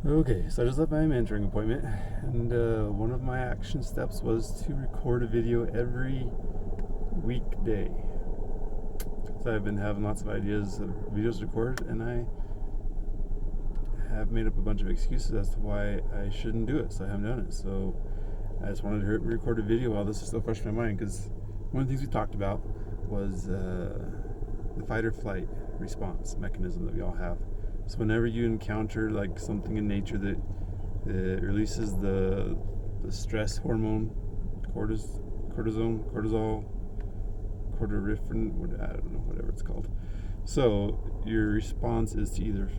Okay, so I just left my mentoring appointment, and one of my action steps was to record a video every weekday. So I've been having lots of ideas of videos to record, and I have made up a bunch of excuses as to why I shouldn't do it, so I haven't done it. So I just wanted to record a video while this is still fresh in my mind, because one of the things we talked about was the fight or flight response mechanism that we all have. So whenever you encounter like something in nature that releases the stress hormone, cortisol, cordyrophin, I don't know, whatever it's called. So your response is to either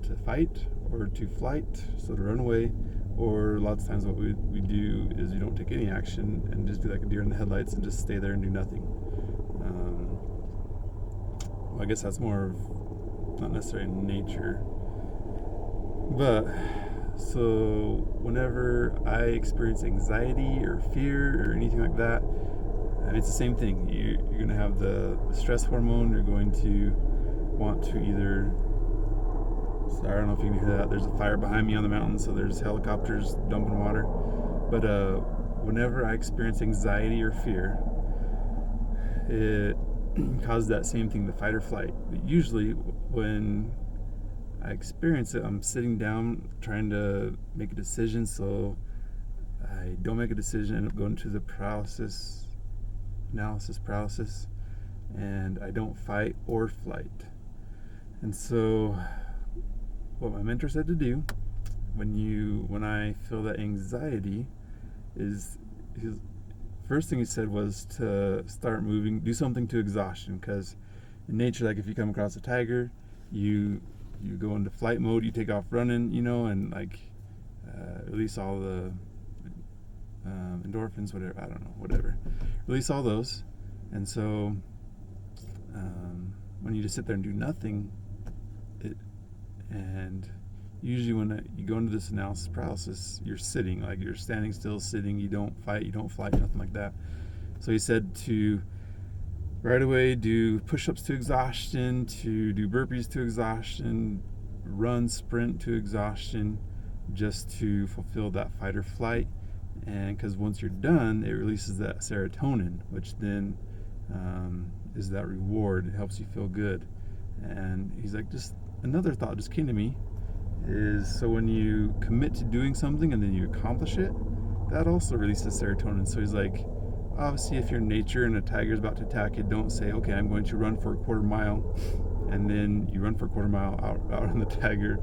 to fight or to flight, so to run away, or lots of times what we do is you don't take any action and just be like a deer in the headlights and just stay there and do nothing. Well, I guess that's more of not necessarily nature, but so whenever I experience anxiety or fear or anything like that, it's the same thing. You're going to have the stress hormone. You're going to want to either. Sorry, I don't know if you can hear that. There's a fire behind me on the mountain, so there's helicopters dumping water. But whenever I experience anxiety or fear, it causes that same thing, the fight or flight. But usually, when I experience it, I'm sitting down trying to make a decision, so I don't make a decision, I end up going to the analysis paralysis, and I don't fight or flight. And so what my mentor said to do when I feel that anxiety is his first thing he said was to start moving, do something to exhaustion, because in nature, like if you come across a tiger, you go into flight mode, you take off running, and like release all the endorphins, whatever, I don't know, whatever. Release all those. And so when you just sit there and do nothing, and usually when you go into this analysis paralysis, you're sitting, like you're standing still, sitting, you don't fight, you don't flight, nothing like that. So he said to right away do push-ups to exhaustion, to do burpees to exhaustion, run, sprint to exhaustion, just to fulfill that fight or flight. And because once you're done, it releases that serotonin, which then is that reward. It helps you feel good. And he's like, just another thought just came to me is, so when you commit to doing something and then you accomplish it, that also releases serotonin. So he's like, obviously if you're in nature and a tiger's about to attack you, don't say, okay, I'm going to run for a quarter mile, and then you run for a quarter mile out on the tiger,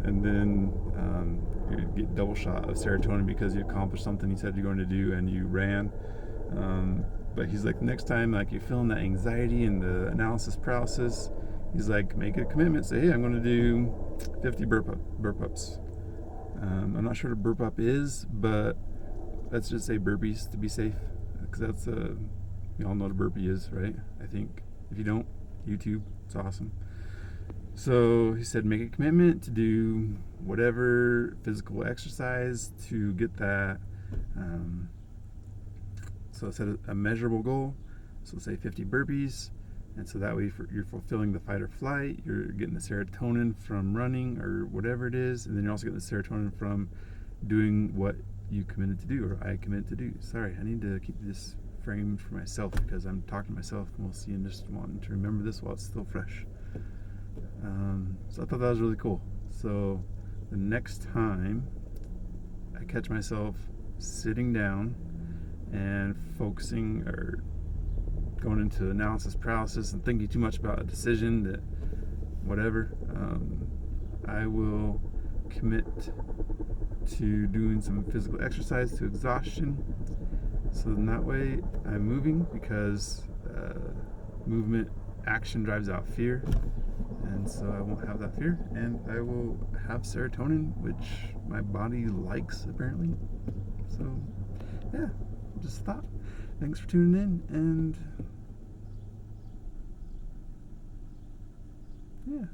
and then you get double shot of serotonin because you accomplished something you said you're going to do and you ran. But he's like, next time like you're feeling that anxiety and the analysis paralysis, he's like, make a commitment. Say, hey, I'm going to do 50 burp ups. I'm not sure what a burp up is, but let's just say burpees to be safe, because that's you all know what a burpee is, right? I think if you don't, YouTube, it's awesome. So he said, make a commitment to do whatever physical exercise to get that. So set a measurable goal. So say 50 burpees. And so that way you're fulfilling the fight or flight. You're getting the serotonin from running or whatever it is. And then you're also getting the serotonin from doing what you committed to do, or I committed to do. Sorry, I need to keep this framed for myself because I'm talking to myself mostly and just wanting to remember this while it's still fresh. So I thought that was really cool. So the next time I catch myself sitting down and focusing or going into analysis paralysis and thinking too much about a decision that whatever, I will commit to doing some physical exercise to exhaustion. So then that way I'm moving, because movement, action drives out fear. And so I won't have that fear, and I will have serotonin, which my body likes apparently. So yeah, just thought. Thanks for tuning in, and yeah.